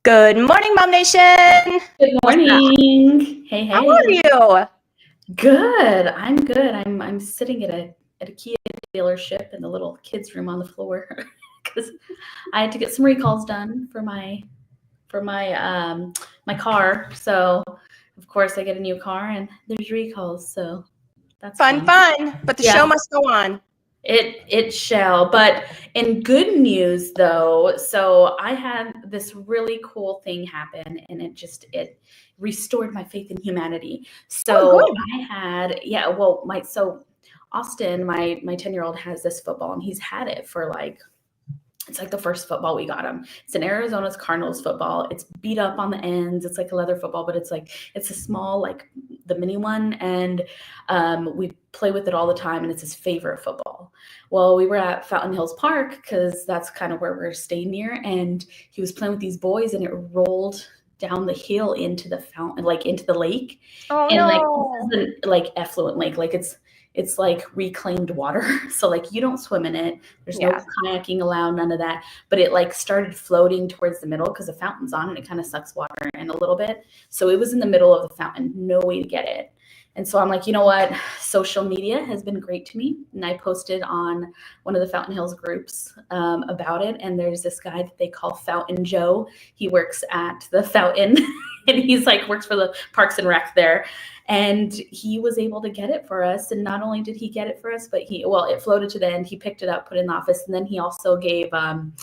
Good morning, Mom Nation. Good morning. Hey, hey. How are you? Good. I'm good. I'm sitting at a Kia dealership in the little kids room on the floor because I had to get some recalls done for my car. So of course I get a new car and there's recalls. So that's Fun. But the show must go on. It shall. But in good news though, so I had this really cool thing happen and it restored my faith in humanity. So I had, Austin, my 10-year-old has this football and he's had it for it's like the first football we got him. It's an Arizona's Cardinals football. It's beat up on the ends. It's like a leather football, but it's a small, the mini one. And we play with it all the time. And it's his favorite football. Well, we were at Fountain Hills Park because that's kind of where we're staying near. And he was playing with these boys and it rolled down the hill into the fountain, into the lake. Oh, and no. This is an effluent lake. It's like reclaimed water. So you don't swim in it. There's no kayaking allowed, none of that. But it started floating towards the middle because the fountain's on and it kind of sucks water in a little bit. So it was in the middle of the fountain, no way to get it. And so I'm like, you know what? Social media has been great to me. And I posted on one of the Fountain Hills groups about it. And there's this guy that they call Fountain Joe. He works at the fountain and he's works for the Parks and Rec there. And he was able to get it for us. And not only did he get it for us, but it floated to the end. He picked it up, put it in the office. And then he also gave, when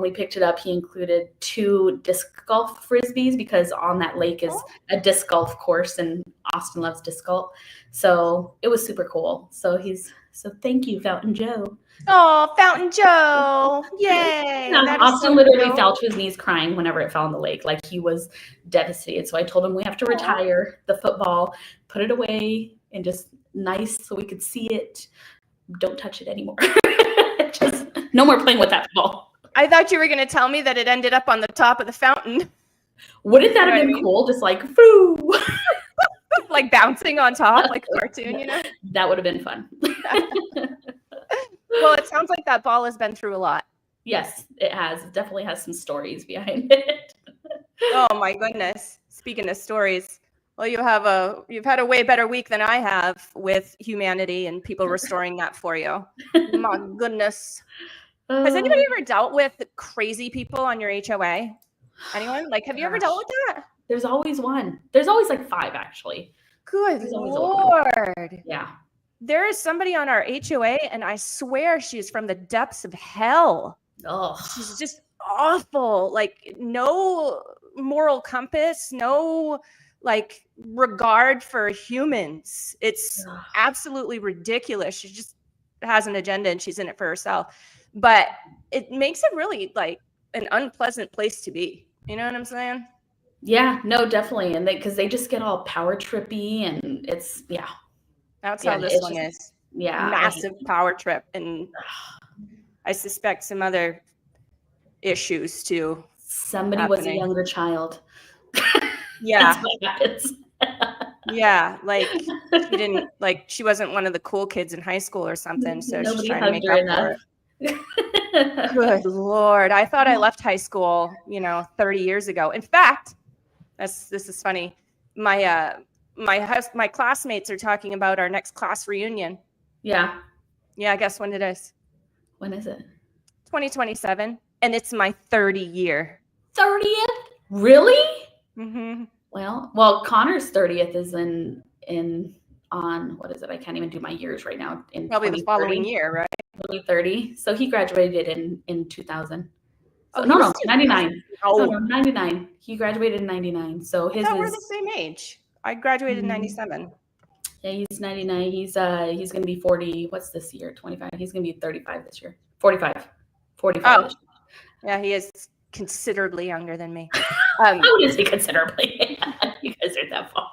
we picked it up, he included 2 disc golf frisbees because on that lake is a disc golf course and Austin loves disc golf. So it was super cool. So thank you, Fountain Joe. Oh, Fountain Joe. Yay. Austin literally fell to his knees crying whenever it fell in the lake. He was devastated. So I told him we have to retire the football, put it away and just nice so we could see it. Don't touch it anymore. Just no more playing with that ball. I thought you were going to tell me that it ended up on the top of the fountain. Wouldn't that have been cool? Just foo. Bouncing on top, like a cartoon, That would have been fun. Well, it sounds like that ball has been through a lot. Yes, it has. It definitely has some stories behind it. Oh my goodness. Speaking of stories, well, you've had a way better week than I have with humanity and people restoring that for you. My goodness. Has anybody ever dealt with crazy people on your HOA? Anyone? Have you ever dealt with that? There's always one. There's always 5 actually. Good Lord. Yeah. There is somebody on our HOA and I swear she's from the depths of hell. Oh, she's just awful. No moral compass, no regard for humans. It's absolutely ridiculous. She just has an agenda and she's in it for herself. But it makes it really an unpleasant place to be. You know what I'm saying? Yeah, no, definitely. And because they just get all power trippy and it's, That's how this one is. Yeah. Massive power trip. And I suspect some other issues too. Somebody was a younger child. Yeah. That's what happens. Yeah. She didn't she wasn't one of the cool kids in high school or something. So she's trying to make up for it. Good Lord. I thought I left high school, 30 years ago. In fact, this is funny. My classmates are talking about our next class reunion. Yeah. Yeah, guess when it is. When is it? 2027. And it's my 30 year. 30th? Really? Mm-hmm. Well, Connor's 30th is on what is it? I can't even do my years right now. In probably the following year, right? 2030. So he graduated in 2000. So, oh, no, 99. Oh. No, 99. He graduated in 99. So his we're the same age. I graduated in 97. Yeah, he's 99. He's going to be 40. What's this year? 25. He's going to be 35 this year. 45. 45. Oh. Yeah, he is considerably younger than me. How is he considerably? You guys are that far.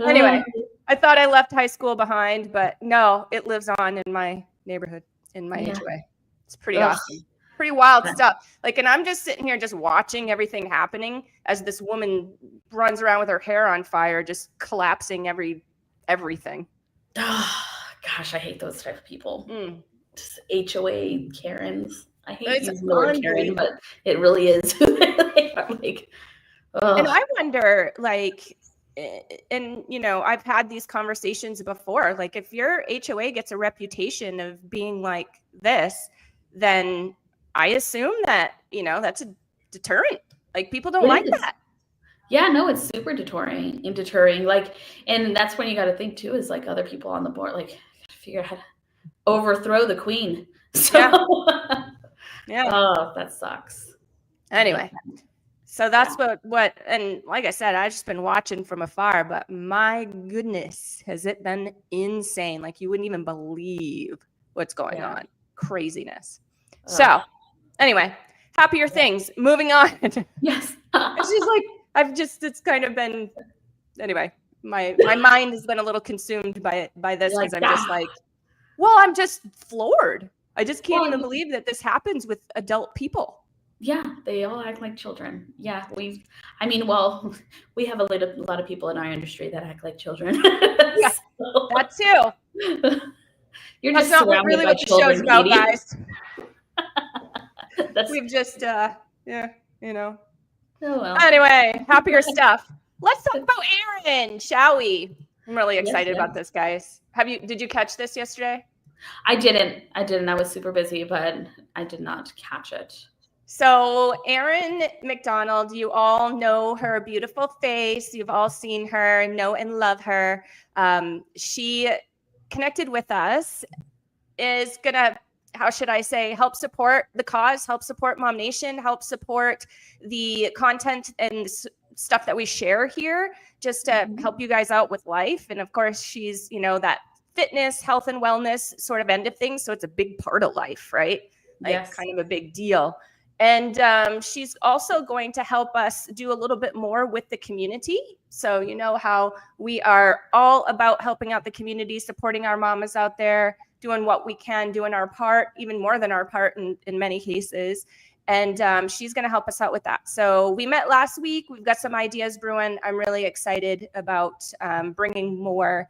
Anyway, I thought I left high school behind, but no, it lives on in my neighborhood, in my HOA. It's pretty awesome. Pretty wild stuff. And I'm just sitting here just watching everything happening as this woman runs around with her hair on fire, just collapsing everything. Oh, gosh, I hate those type of people. Just HOA Karens. I hate using the word caring, but it really is. Like, and I wonder, like, and you know, I've had these conversations before. Like, if your HOA gets a reputation of being like this, then I assume that, you know, that's a deterrent. Like, people don't like that. Yeah, no, it's super deterring. Like, and that's when you got to think too, is like other people on the board, like, gotta figure out how to overthrow the queen. So, yeah. Oh, that sucks. Anyway, so that's what, and like I said, I've just been watching from afar, but my goodness, has it been insane? Like, you wouldn't even believe what's going on. Craziness. So anyway, happier things. Moving on. Yes. It's just like, it's kind of been, anyway, my mind has been a little consumed by this, because I'm just like, well, I'm just floored. I just can't even believe that this happens with adult people. Yeah, they all act like children. Yeah, we have a lot of people in our industry that act like children. Yeah, so, that too. You're That's just not what really what the show's about, guys. We've just, yeah, you know. Oh, well. Anyway, happier stuff. Let's talk about Erin, shall we? I'm really excited about this, guys. Did you catch this yesterday? I didn't. I was super busy, but I did not catch it. So Erin McDonald, you all know her beautiful face. You've all seen her, know and love her. She connected with us, is going to, how should I say, help support the cause, help support Mom Nation, help support the content and stuff that we share here, just to help you guys out with life. And of course, she's, you know, that fitness, health and wellness sort of end of things. So it's a big part of life, right? Like kind of a big deal. And she's also going to help us do a little bit more with the community. So you know how we are all about helping out the community, supporting our mamas out there, doing what we can, doing our part, even more than our part in many cases. And she's going to help us out with that. So we met last week. We've got some ideas brewing. I'm really excited about bringing more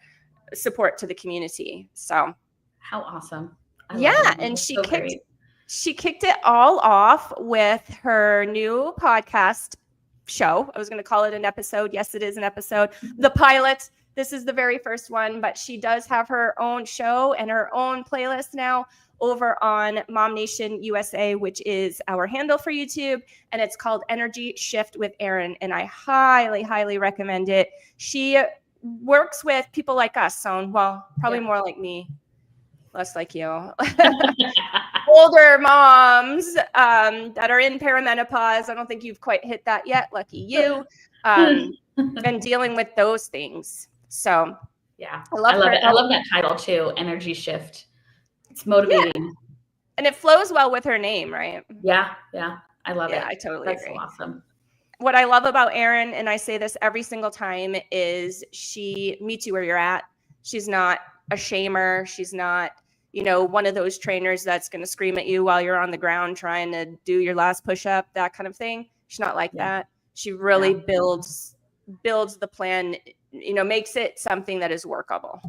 support to the community. So how awesome. And she kicked it all off with her new podcast show. I was going to call it an episode. Yes, it is an episode. The pilot. This is the very first one, but she does have her own show and her own playlist now over on MOMnation USA, which is our handle for YouTube. And it's called Energy Shift with Erin. And I highly, highly recommend it. She works with people like us. So, well, probably more like me, less like you. Older moms that are in perimenopause. I don't think you've quite hit that yet. Lucky you. And dealing with those things. So yeah, I love it. I love that title too. Energy Shift. It's motivating. Yeah. And it flows well with her name, right? Yeah. I love it. Yeah, I totally agree. That's awesome. What I love about Erin, and I say this every single time, is she meets you where you're at. She's not a shamer. She's not, you know, one of those trainers that's going to scream at you while you're on the ground trying to do your last push-up, that kind of thing. She's not like that. She really builds the plan, you know, makes it something that is workable.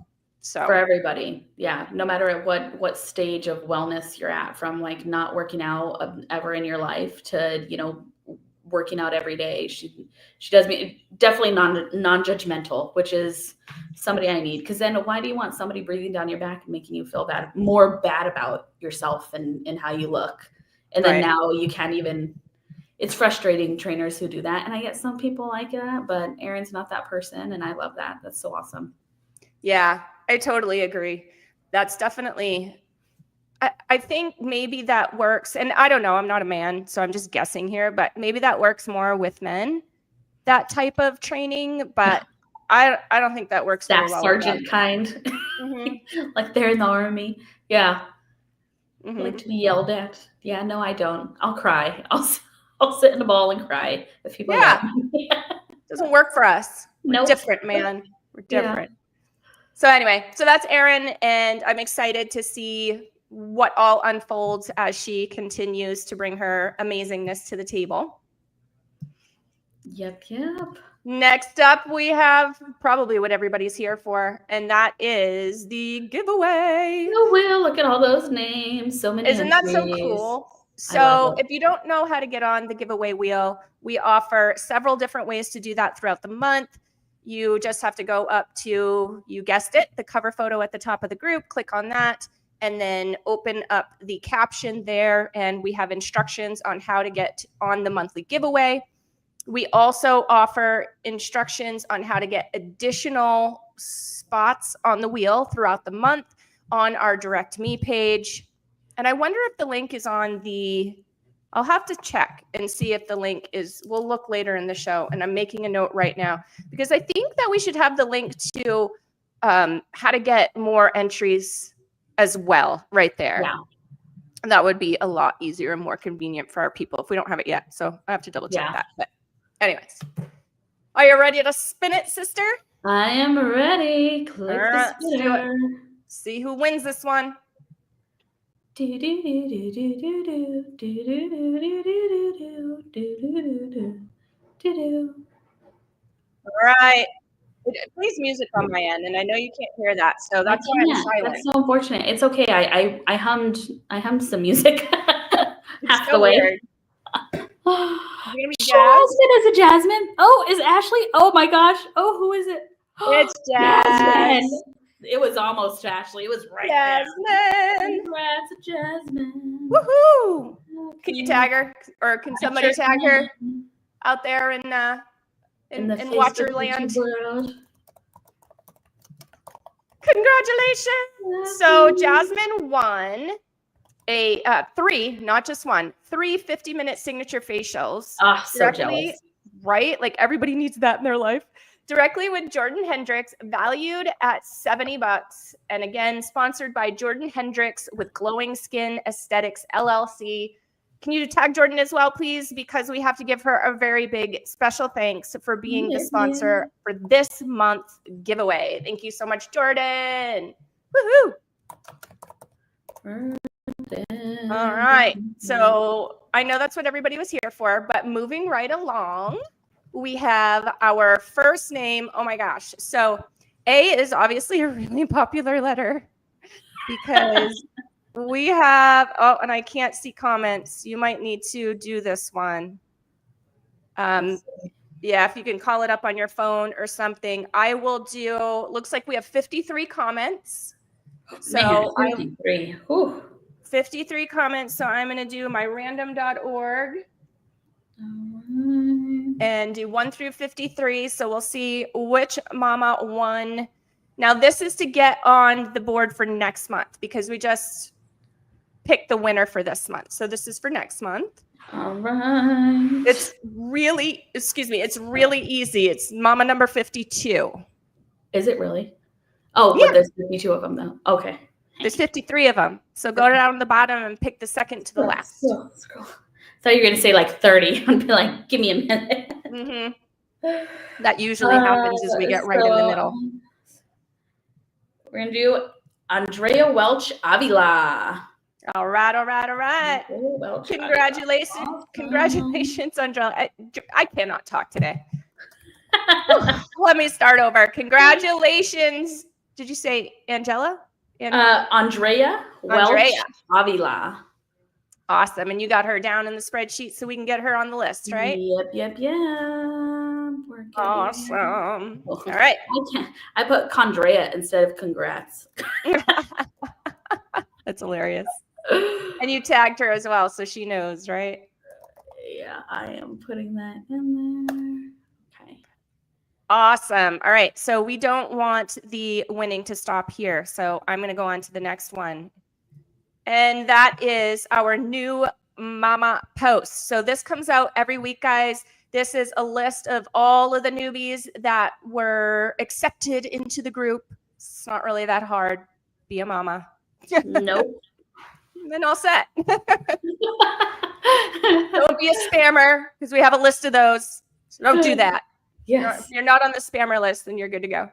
So for everybody. Yeah. No matter at what stage of wellness you're at, from like not working out ever in your life to, you know, working out every day. She does me definitely non-judgmental, which is somebody I need. Cause then why do you want somebody breathing down your back and making you feel more bad about yourself and how you look? And then now you can't even, it's frustrating, trainers who do that. And I get some people like that, but Erin's not that person. And I love that. That's so awesome. Yeah, I totally agree. That's definitely, I think maybe that works. And I don't know, I'm not a man, so I'm just guessing here, but maybe that works more with men, that type of training. But I don't think that works very well. Sergeant kind, like they're in the army. Yeah. Like to be yelled at. Yeah, no, I don't. I'll cry. I'll sit in a ball and cry if people yell at me. Doesn't work for us. We're different, man. We're different. Yeah. So anyway, so that's Erin, and I'm excited to see what all unfolds as she continues to bring her amazingness to the table. Yep. Next up, we have probably what everybody's here for, and that is the giveaway. Oh, well, look at all those names. So many. Isn't that so cool? So if you don't know how to get on the giveaway wheel, we offer several different ways to do that throughout the month. You just have to go up to, you guessed it, the cover photo at the top of the group, click on that, and then open up the caption there. And we have instructions on how to get on the monthly giveaway. We also offer instructions on how to get additional spots on the wheel throughout the month on our Direct Me page. And I wonder if the link is on the, I'll have to check and see if the link is, we'll look later in the show. And I'm making a note right now because I think that we should have the link to how to get more entries as well right there. Yeah. That would be a lot easier and more convenient for our people if we don't have it yet. So I have to double check that. But anyways, are you ready to spin it, sister? I am ready. Click the spinner. See who wins this one. All right. It plays music on my end, and I know you can't hear that, so that's why I'm silent. That's so unfortunate. It's okay. I hummed some music half the way. Weird. Jasmine is a Jasmine. Oh, is Ashley? Oh my gosh. Oh, who is it? It's Jasmine. It was almost Ashley. It was right Jasmine. there. Congrats, Jasmine. Woohoo! Okay. Can you tag her, or can somebody tag her out there in Watcherland? Congratulations! So Jasmine won a 3, not just one, 3 50-minute signature facials. So jealous. Right? Like everybody needs that in their life. Directly with Jordan Hendricks, valued at $70. And again, sponsored by Jordan Hendricks with Glowing Skin Aesthetics LLC. Can you tag Jordan as well, please? Because we have to give her a very big special thanks for being the sponsor for this month's giveaway. Thank you so much, Jordan. Woohoo! All right. So I know that's what everybody was here for, but moving right along, we have our first name. Oh my gosh. So A is obviously a really popular letter because we have, oh, and I can't see comments. You might need to do this one. Yeah, if you can call it up on your phone or something. I will do, looks like we have 53 comments. So man, 53. 53 comments. So I'm going to do my random.org. And do 1 through 53. So we'll see which mama won. Now this is to get on the board for next month because we just picked the winner for this month. So this is for next month. All right. It's really, it's really easy. It's mama number 52. Is it really? Oh, yeah. But there's 52 of them though. Okay. There's 53 of them. So go down the bottom and pick the second to the last. Scroll. I thought you were going to say like 30 and be like, give me a minute. Mm-hmm. That usually happens as we get right in the middle. We're going to do Andrea Welch Avila. All right. Congratulations. Awesome. Congratulations, Andrea. I cannot talk today. Let me start over. Congratulations. Did you say Angela? Andrea Welch Avila. Awesome. And you got her down in the spreadsheet so we can get her on the list, right? Yep. Awesome. All right. I put Condrea instead of congrats. That's hilarious. And you tagged her as well, so she knows, right? Yeah, I am putting that in there. Okay. Awesome. All right. So we don't want the winning to stop here. So I'm going to go on to the next one. And that is our new mama post. So this comes out every week, guys. This is a list of all of the newbies that were accepted into the group. It's not really that hard. Be a mama. Nope. Then all set. Don't be a spammer because we have a list of those. So don't do that. Yes. If you're not on the spammer list, then you're good to go.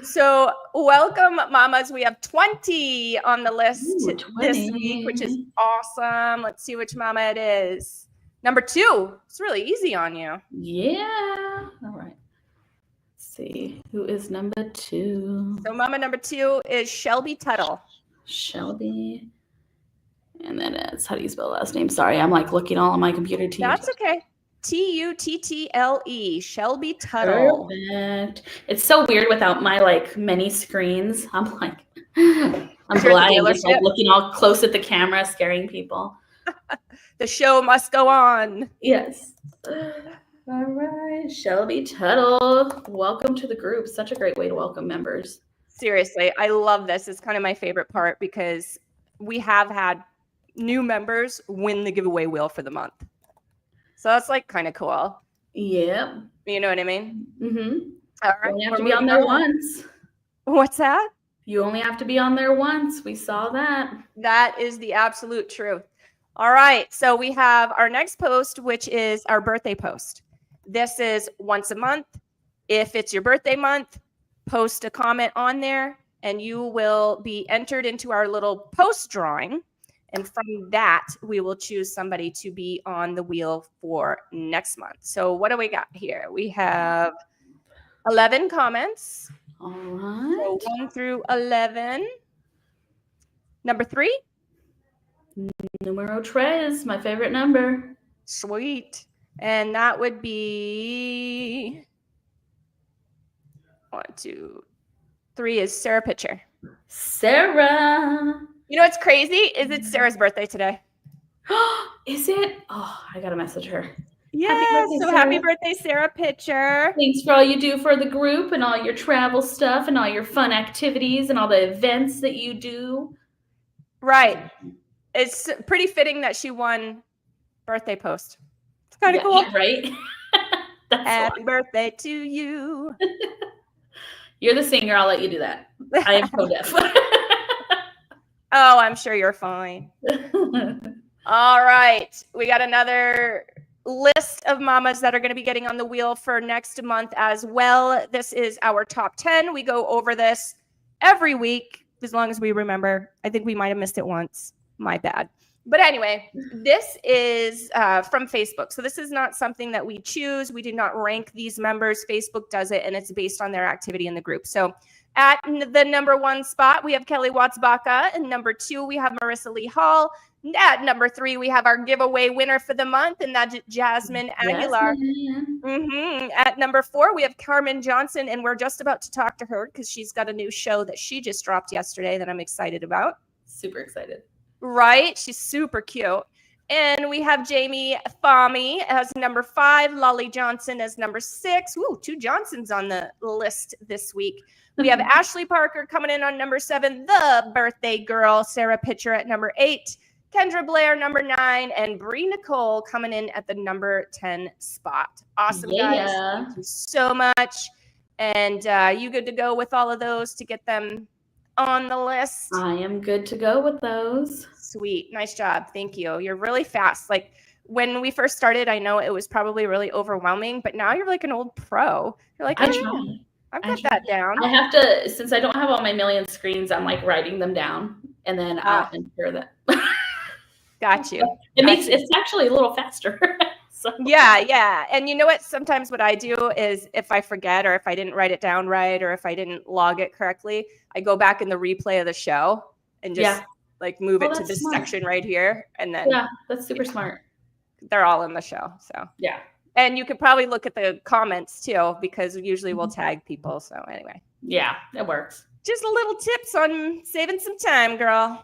So welcome, mamas. We have 20 on the list this week, which is awesome. Let's see which mama it is. Number 2. It's really easy on you. Yeah. All right. Let's see. Who is number 2? So mama number 2 is Shelby Tuttle. Shelby. And then it's, how do you spell last name? Sorry, I'm like looking all on my computer too. That's okay. Tuttle, Shelby Tuttle. Perfect. It's so weird without my like many screens. I'm like, I'm blind, just like looking all close at the camera, scaring people. The show must go on. Yes. All right, Shelby Tuttle, welcome to the group. Such a great way to welcome members. Seriously, I love this. It's kind of my favorite part because we have had new members win the giveaway wheel for the month. So that's like kind of cool. Yeah. You know what I mean? Mm-hmm. All right. You have to be on there once. What's that? You only have to be on there once. We saw that. That is the absolute truth. All right. So we have our next post, which is our birthday post. This is once a month. If it's your birthday month, post a comment on there and you will be entered into our little post drawing. And from that, we will choose somebody to be on the wheel for next month. So what do we got here? We have 11 comments. All right. So 1 through 11. Number 3. Numero tres, my favorite number. Sweet. And that would be 1, 2, 3 is Sarah Pitcher. Sarah. You know what's crazy? Is it's Sarah's birthday today. Is it? Oh, I got to message her. Yeah, happy birthday, Sarah Pitcher. Thanks for all you do for the group and all your travel stuff and all your fun activities and all the events that you do. Right. It's pretty fitting that she won birthday post. It's kind of cool. Yeah, right? Happy birthday to you. You're the singer. I'll let you do that. I am so deaf. Oh, I'm sure you're fine. All right. We got another list of mamas that are going to be getting on the wheel for next month as well. This is our top 10. We go over this every week as long as we remember. I think we might have missed it once. My bad. But anyway, this is from Facebook. So this is not something that we choose. We do not rank these members. Facebook does it, and it's based on their activity in the group. So at the number 1 spot, we have Kelly Watts-Baca. And number 2, we have Marissa Lee Hall. At number 3, we have our giveaway winner for the month, and that's Jasmine Aguilar. At number 4, we have Carmen Johnson, and we're just about to talk to her because she's got a new show that she just dropped yesterday that I'm excited about. Super excited. Right? She's super cute. And we have Jamie Fahmy as number 5, Lolly Johnson as number 6. Ooh, 2 Johnsons on the list this week. We have Ashley Parker coming in on number 7, the birthday girl, Sarah Pitcher at number 8, Kendra Blair, number 9, and Brie Nicole coming in at the number 10 spot. Awesome, guys. Thank you so much. And you good to go with all of those to get them on the list? I am good to go with those. Sweet. Nice job. Thank you. You're really fast. Like when we first started, I know it was probably really overwhelming, but now you're like an old pro. You're like, I've got that down. I have to, since I don't have all my million screens, I'm like writing them down and then I'll ensure that. Got you. It's actually a little faster. So. Yeah. And you know what? Sometimes what I do is if I forget or if I didn't write it down right or if I didn't log it correctly, I go back in the replay of the show and just like move it to this section right here. And then that's super smart. They're all in the show. So yeah. And you could probably look at the comments too, because usually we'll tag people. So anyway. Yeah, it works. Just a little tips on saving some time, girl.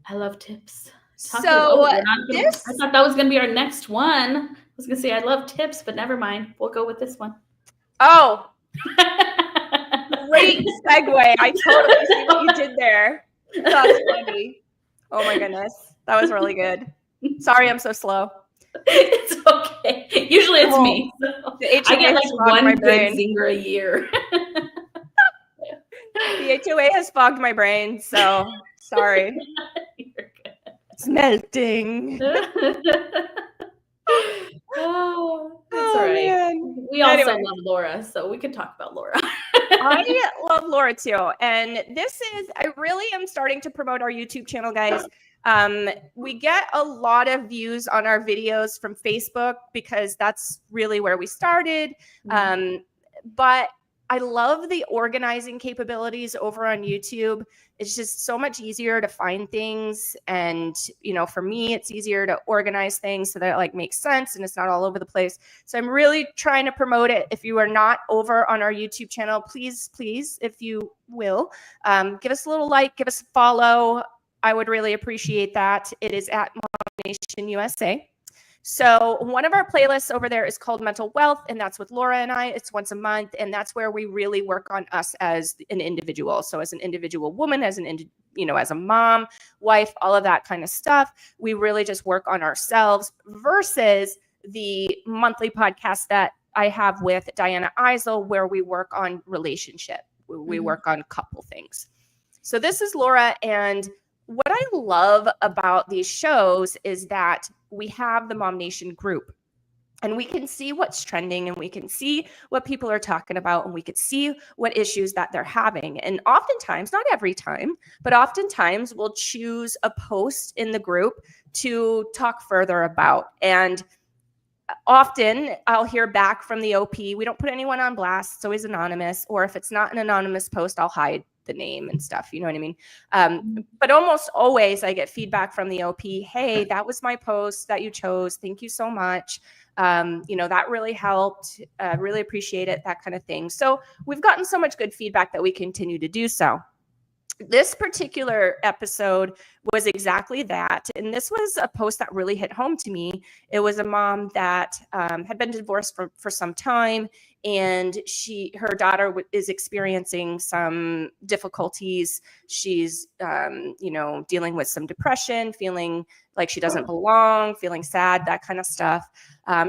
I love tips. I thought that was going to be our next one. I was going to say I love tips, but never mind. We'll go with this one. Oh, great segue. I totally see what you did there. That's funny. Oh my goodness. That was really good. Sorry, I'm so slow. It's okay. Usually it's me. So I get like one good zinger a year. The HOA has fogged my brain, so sorry. It's melting. Oh, that's all right. Man. We also love Laura, so we could talk about Laura. I love Laura too. And I really am starting to promote our YouTube channel, guys. We get a lot of views on our videos from Facebook because that's really where we started. But I love the organizing capabilities over on YouTube. It's just so much easier to find things. And, for me, it's easier to organize things so that it like makes sense and it's not all over the place. So I'm really trying to promote it. If you are not over on our YouTube channel, please, if you will, give us a little like, give us a follow. I would really appreciate that. It is at MOMnation USA. So one of our playlists over there is called Mental Wealth, and that's with Laura and I. It's once a month, and that's where we really work on us as an individual. So as an individual woman, as a mom, wife, all of that kind of stuff, we really just work on ourselves versus the monthly podcast that I have with Diana Eisel, where we work on relationship. We work on couple things. So this is Laura, and what I love about these shows is that we have the MOMnation group, and we can see what's trending, and we can see what people are talking about, and we could see what issues that they're having. And oftentimes, not every time, but oftentimes we'll choose a post in the group to talk further about. And often I'll hear back from the OP. We don't put anyone on blast. It's always anonymous. Or if it's not an anonymous post, I'll hide the name and stuff. You know what I mean? But almost always I get feedback from the OP. Hey, that was my post that you chose. Thank you so much. That really helped. Really appreciate it. That kind of thing. So we've gotten so much good feedback that we continue to do so. This particular episode was exactly that. And this was a post that really hit home to me. It was a mom that had been divorced for some time, and her daughter is experiencing some difficulties. She's, dealing with some depression, feeling like she doesn't belong, feeling sad, that kind of stuff.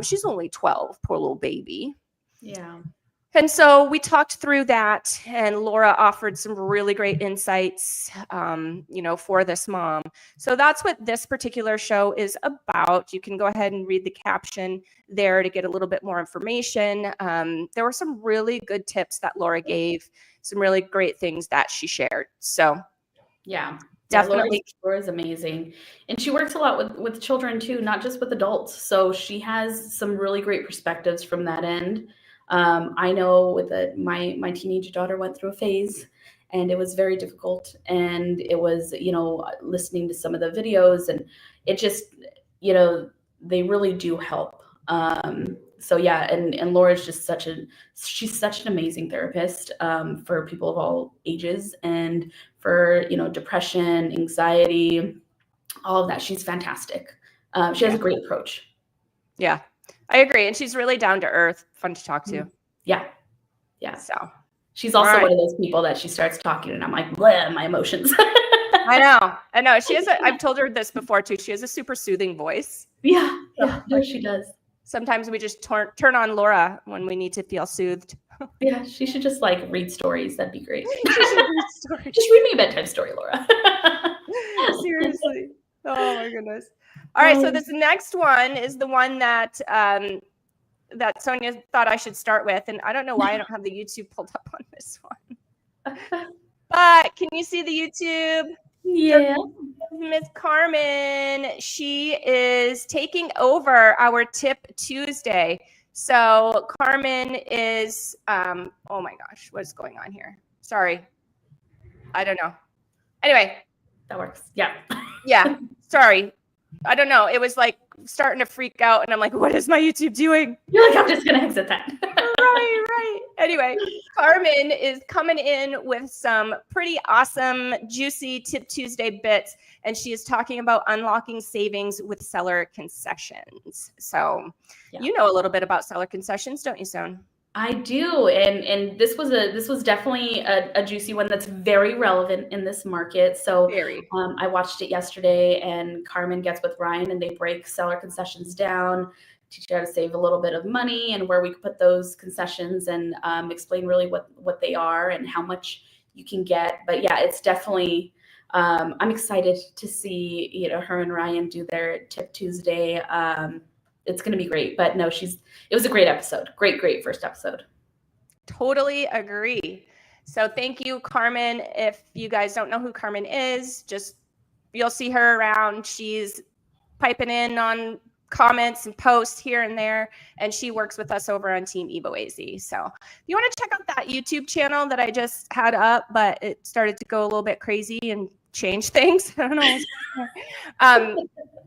She's only 12, poor little baby. Yeah. And so we talked through that, and Laura offered some really great insights, for this mom. So that's what this particular show is about. You can go ahead and read the caption there to get a little bit more information. There were some really good tips that Laura gave, some really great things that she shared. So yeah. Definitely. Laura's amazing. And she works a lot with children too, not just with adults. So she has some really great perspectives from that end. I know with my teenage daughter went through a phase, and it was very difficult. And it was, listening to some of the videos, and it just, they really do help. So yeah, and Laura's just she's such an amazing therapist, for people of all ages, and for, depression, anxiety, all of that. She's fantastic. She has a great approach. Yeah. I agree. And she's really down to earth, fun to talk to. Yeah. Yeah. So she's also one of those people that she starts talking and I'm like, bleh, my emotions. I know. I've told her this before too. She has a super soothing voice. Yeah. Yeah. No, she does. Sometimes we just turn on Laura when we need to feel soothed. Yeah. She should just read stories. That'd be great. Just read me a bedtime story, Laura. Seriously. Oh my goodness. All right, so this next one is the one that that Sonia thought I should start with, and I don't know why I don't have the YouTube pulled up on this one. But can you see the YouTube? Yeah. Miss Carmen, she is taking over our Tip Tuesday. So Carmen is, oh my gosh, what's going on here? Sorry. I don't know. Anyway. That works. Yeah. Yeah. Sorry. I don't know. It was starting to freak out, and I'm like, what is my YouTube doing? You're like, I'm just going to exit that. Right. Anyway, Carmen is coming in with some pretty awesome, juicy Tip Tuesday bits, and she is talking about unlocking savings with seller concessions. So You know a little bit about seller concessions, don't you, Son? I do, and this was definitely a juicy one that's very relevant in this market. So I watched it yesterday, and Carmen gets with Ryan, and they break seller concessions down, teach you how to save a little bit of money and where we could put those concessions, and explain really what they are and how much you can get. But yeah, it's definitely I'm excited to see her and Ryan do their Tip Tuesday. It's going to be great. But no, it was a great episode. Great first episode. Totally agree. So thank you, Carmen. If you guys don't know who Carmen is, you'll see her around. She's piping in on comments and posts here and there, and she works with us over on Team EvoAZ. So if you want to check out that YouTube channel that I just had up, but it started to go a little bit crazy and change things. I don't know.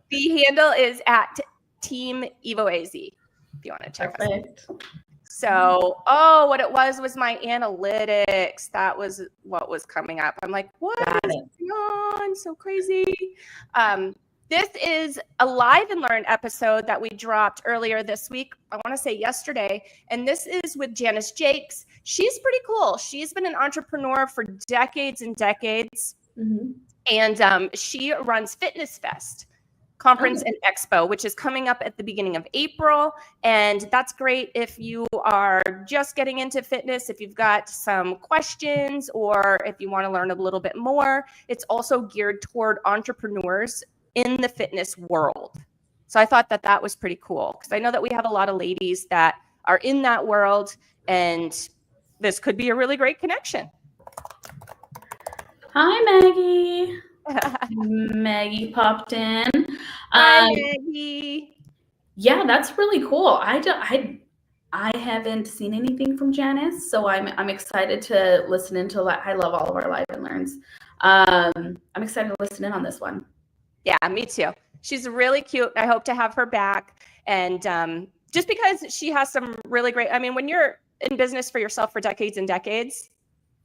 The handle is at Team EvoAZ if you want to check us out. So, what it was my analytics. That was what was coming up. I'm like, what is going on? So crazy. This is a live and learn episode that we dropped earlier this week. I want to say yesterday. And this is with Janice Jakes. She's pretty cool. She's been an entrepreneur for decades and decades. Mm-hmm. And she runs Fitness Fest Conference and Expo, which is coming up at the beginning of April. And that's great if you are just getting into fitness, if you've got some questions, or if you want to learn a little bit more. It's also geared toward entrepreneurs in the fitness world. So I thought that was pretty cool, because I know that we have a lot of ladies that are in that world, and this could be a really great connection. Hi, Maggie. Maggie popped in. Hi, Maggie. Yeah, that's really cool. I haven't seen anything from Janice, so I'm excited to listen into. I love all of our live and learns. I'm excited to listen in on this one. Yeah, me too. She's really cute. I hope to have her back. And just because she has some really great, I mean, when you're in business for yourself for decades and decades,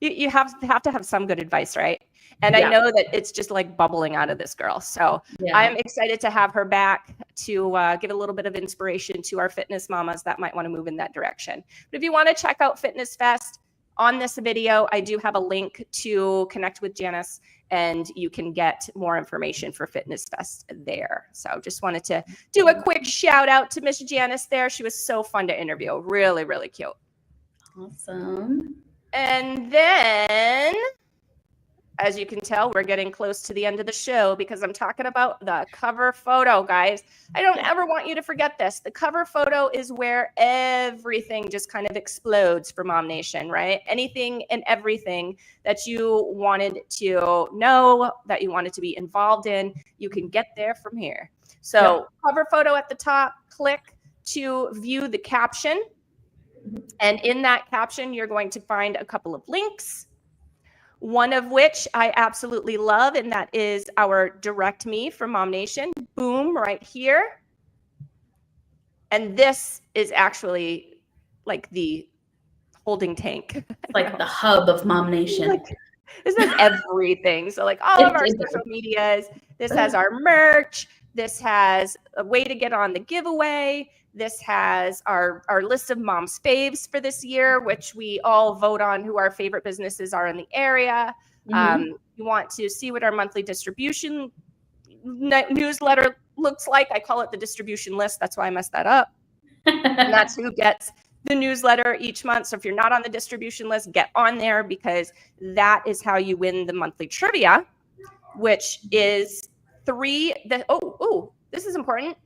you have to have some good advice, right? And I know that it's just like bubbling out of this girl. So I'm excited to have her back to give a little bit of inspiration to our fitness mamas that might want to move in that direction. But if you want to check out Fitness Fest, on this video, I do have a link to connect with Janice, and you can get more information for Fitness Fest there. So just wanted to do a quick shout out to Miss Janice there. She was so fun to interview. Really, really cute. Awesome. And then, as you can tell, we're getting close to the end of the show because I'm talking about the cover photo, guys. I don't ever want you to forget this. The cover photo is where everything just kind of explodes for Mom Nation, right? Anything and everything that you wanted to know, that you wanted to be involved in, you can get there from here. So cover photo at the top, click to view the caption. And in that caption, you're going to find a couple of links. One of which I absolutely love, and that is our Direct Me from Mom Nation. Boom, right here. And this is actually like the holding tank. Like the hub of Mom Nation. This is everything. So like all of our social medias. This has our merch. This has a way to get on the giveaway. This has our list of mom's faves for this year, which we all vote on who our favorite businesses are in the area. You want to see what our monthly distribution newsletter looks like. I call it the distribution list. That's why I messed that up. And that's who gets the newsletter each month. So if you're not on the distribution list, get on there, because that is how you win the monthly trivia, which is this is important.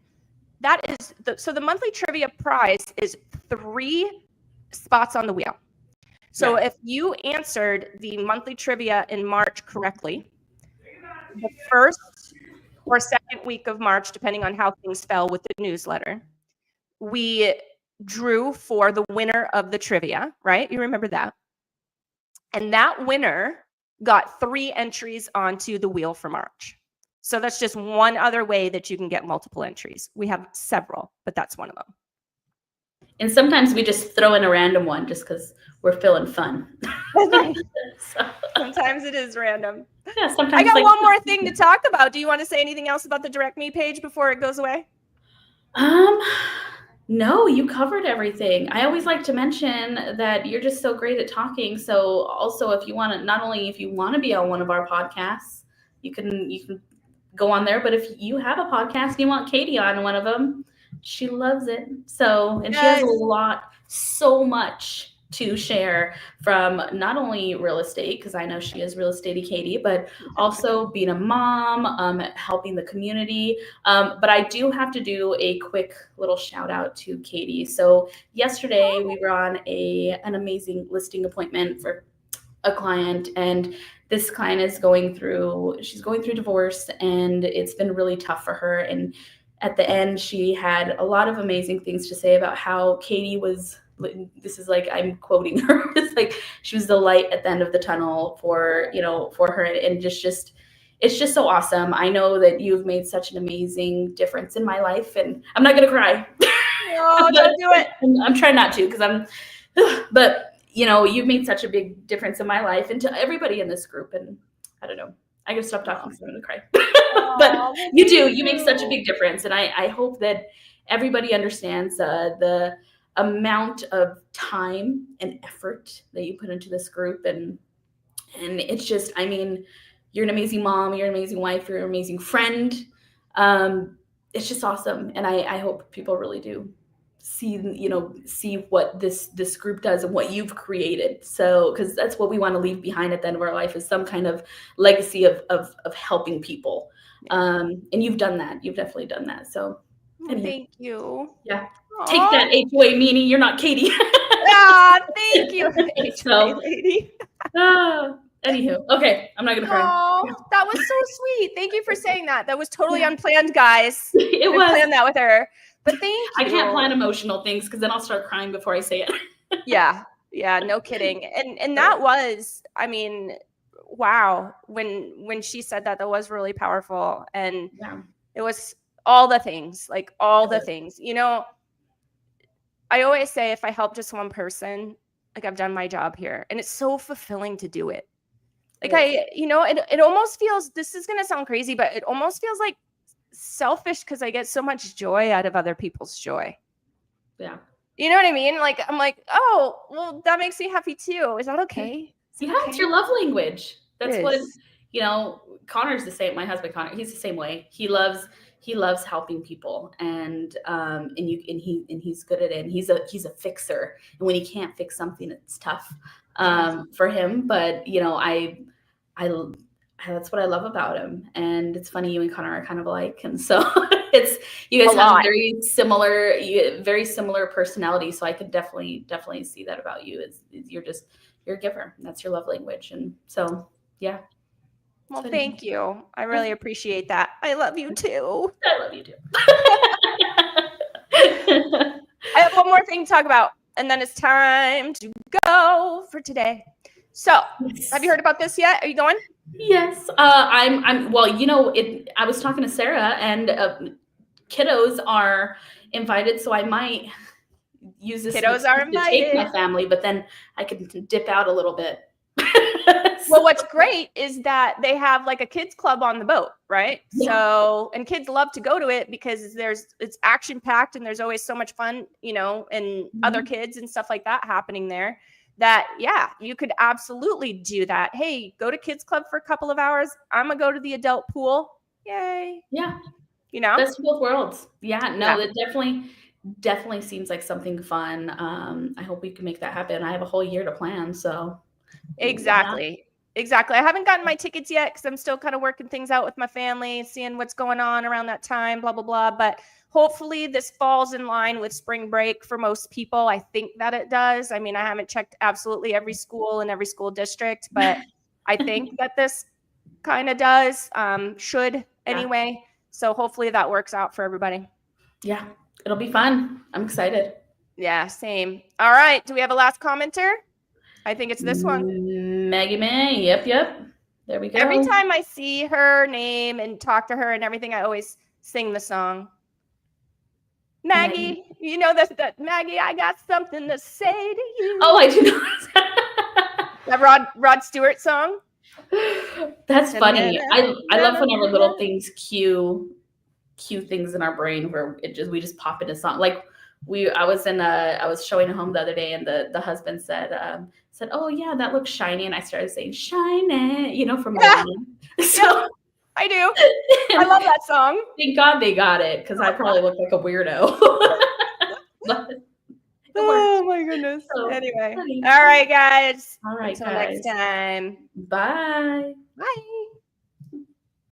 That is the monthly trivia prize is 3 spots on the wheel. So if you answered the monthly trivia in March correctly, the first or second week of March, depending on how things fell with the newsletter, we drew for the winner of the trivia, right? You remember that. And that winner got 3 entries onto the wheel for March. So that's just one other way that you can get multiple entries. We have several, but that's one of them. And sometimes we just throw in a random one just because we're feeling fun. Sometimes it is random. Yeah, sometimes I got one more thing to talk about. Do you want to say anything else about the Direct Me page before it goes away? No, you covered everything. I always like to mention that you're just so great at talking. So also, if you want to, not only if you want to be on one of our podcasts, you can go on there. But if you have a podcast and you want Katie on one of them, she loves it. So, and she has so much to share from not only real estate, because I know she is real estate-y Katie, but also being a mom, helping the community. But I do have to do a quick little shout out to Katie. So yesterday we were on an amazing listing appointment for a client, and this client is she's going through divorce, and it's been really tough for her. And at the end, she had a lot of amazing things to say about how Katie was, this is like, I'm quoting her, it's like she was the light at the end of the tunnel for, you know, for her, and just it's just so awesome. I know that you've made such an amazing difference in my life, and I'm not gonna cry. No, don't do it. I'm trying not to, because but you know, you've made such a big difference in my life and to everybody in this group. And I don't know, I gotta stop talking because I'm gonna cry. But you make such a big difference, and I hope that everybody understands the amount of time and effort that you put into this group. And it's just, I mean, you're an amazing mom, you're an amazing wife, you're an amazing friend. It's just awesome. And I hope people really do see what this group does and what you've created. So, because that's what we want to leave behind at the end of our life, is some kind of legacy of helping people. And you've done that. You've definitely done that. So thank you. Yeah. Aww. Take that, HOA meaning you're not Katie. Thank you, HOA lady. Anywho, okay, I'm not gonna cry. That was so sweet. Thank you for saying that. That was totally unplanned, guys. It was. Planned that with her, but thank you. I can't plan emotional things because then I'll start crying before I say it. Yeah, no kidding. And that was, I mean, wow. When she said that was really powerful, and it was all the things, like all the things. You know, I always say if I help just one person, like I've done my job here, and it's so fulfilling to do it. Like it almost feels, this is going to sound crazy, but it almost feels like selfish because I get so much joy out of other people's joy. Yeah. You know what I mean? Like, I'm like, oh, well, that makes me happy too. Is that okay? It's your love language. That's what, you know, Connor's the same. My husband, Connor, he's the same way. He loves helping people, and he's good at it. And he's a fixer. And when he can't fix something, it's tough for him. But you know, I that's what I love about him. And it's funny, you and Connor are kind of alike, and so you guys have very similar personality. So I could definitely see that about you. You're a giver. That's your love language. And so yeah. Well, thank you. I really appreciate that. I love you too. I love you too. I have one more thing to talk about, and then it's time to go for today. So, Have you heard about this yet? Are you going? Yes. Well, you know, I was talking to Sarah, and kiddos are invited, so I might use this kiddos are invited to take my family, but then I can dip out a little bit. Well, what's great is that they have like a kids club on the boat, right? Yeah. So, and kids love to go to it because it's action packed, and there's always so much fun, you know, and other kids and stuff like that happening there. That, yeah, you could absolutely do that. Hey, go to kids club for a couple of hours. I'm gonna go to the adult pool. Yay. Yeah. You know, best of both worlds. Yeah, no, it definitely seems like something fun. I hope we can make that happen. I have a whole year to plan, so. Exactly. I haven't gotten my tickets yet because I'm still kind of working things out with my family, seeing what's going on around that time, blah, blah, blah. But hopefully this falls in line with spring break for most people. I think that it does. I mean, I haven't checked absolutely every school in every school district, but I think that this kind of does, should anyway. So hopefully that works out for everybody. Yeah, it'll be fun. I'm excited. Yeah, same. All right. Do we have a last commenter? I think it's this one. Maggie May. Yep. There we go. Every time I see her name and talk to her and everything, I always sing the song. Maggie, you know that Maggie, I got something to say to you. Oh, I do know. That Rod Stewart song. That's funny. I love whenever little things cue things in our brain where we just pop into song. Like I was showing a home the other day, and the husband said, oh yeah, that looks shiny, and I started saying shiny, you know, from Moana. So I do. I love that song. Thank God they got it, because I probably look like a weirdo. Oh my goodness. So, anyway. All right, guys. All right, until next time. Bye. Bye.